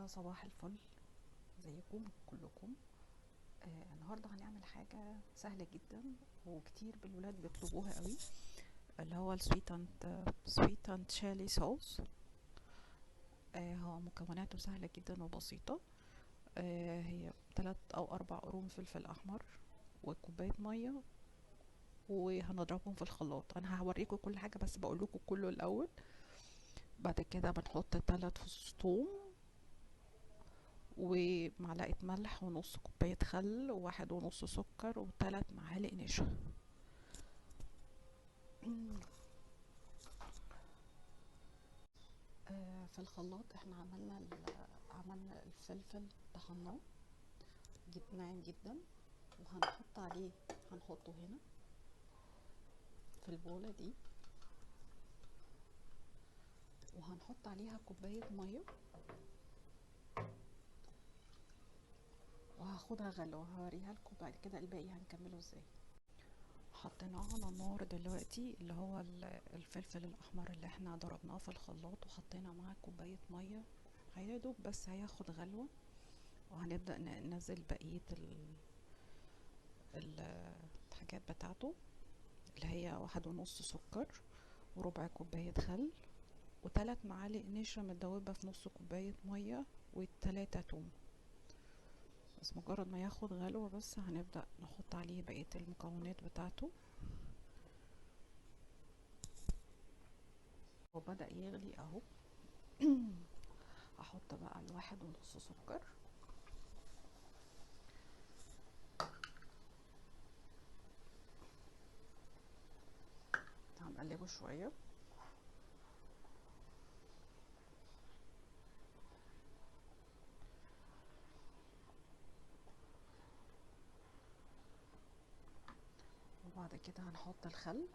يا صباح الفل. ازيكم كلكم؟ النهارده هنعمل حاجه سهله جدا وكتير بالولاد بيطلبوها قوي، اللي هو سويت اند شالي صوص. هو مكوناته سهله جدا وبسيطه. هي 3 أو 4 قرون فلفل احمر وكوبايه ميه، وهنضربهم في الخلاط. انا هوريكم كل حاجه بس بقول لكم كله الاول. بعد كده بنحط 3 فصوص ثوم ومعلقة ملح ونص كوباية خل وواحد ونص سكر وثلاث معالق نشا. في الخلاط احنا عملنا الفلفل، طحناه ناعم جدا، وهنحط عليه، هنحطه هنا في البولة دي، وهنحط عليها كوباية مية وهاخدها غلوة وهوريها لكم بعد كده الباقي هنكمله ازاي. حطيناه على النار دلوقتي، اللي هو الفلفل الاحمر اللي احنا ضربناه في الخلاط، وحطينا معاه كوبايه ميه. هيدوب بس هياخد غلوه، وهنبدا ننزل بقيه الحاجات بتاعته، اللي هي واحد ونص سكر وربع كوبايه خل وثلاث معالق نشا متدوبه في نص كوبايه ميه وثلاثه توم. بس مجرد ما ياخد غلوه بس هنبدا نحط عليه بقيه المكونات بتاعته. وبدأ يغلي اهو. هحط بقى الواحد ونص سكر، هنقلبه شوية. وبعد كده هنحط الخل،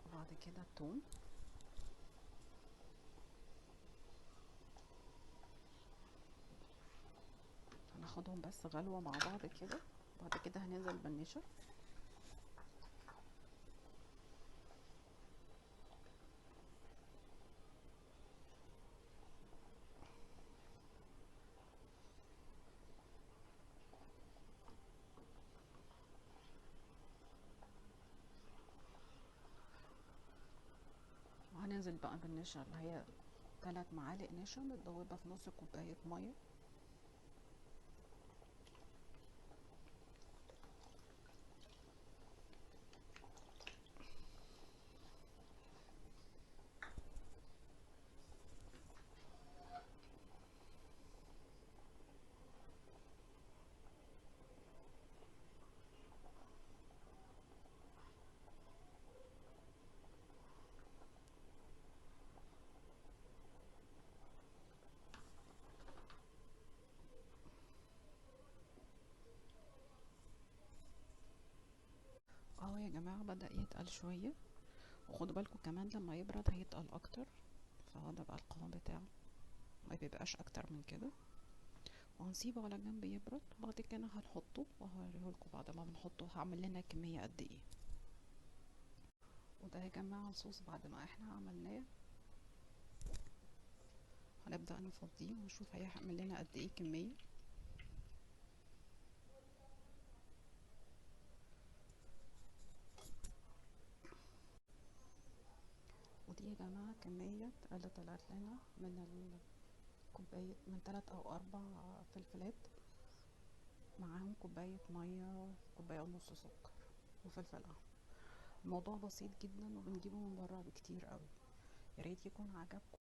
وبعد كده الثوم، هناخدهم بس غلوة مع بعض كده. بعد كده هننزل بالنشا، وهننزل بقى بالنشا اللي هي 3 معالق نشا متدوبة في نص كوباية مية. اهو يا جماعة بدأ يتقل شوية، وخدوا بالكم كمان لما يبرد هيتقل اكتر. فهو ده بقى القوام بتاعه، ما بيبقاش اكتر من كده. وهنسيبه على جنب يبرد، وبعد كده هنحطه وهوريهولكوا بعد ما بنحطه هعمل لنا كمية قد ايه. وده يا جماعة الصوص بعد ما احنا عملناه. هنبدأ نفضيه ونشوف هيعمل لنا قد ايه كمية. ودي يا جماعة كمية اللي طلعت لنا من الكوباية، من 3 أو 4 فلفلات معاهم كوباية مية وكوباية ونص سكر وفلفل أحمر. الموضوع بسيط جدا وبنجيبه من بره بكتير قوي. ياريت يكون عجبكم.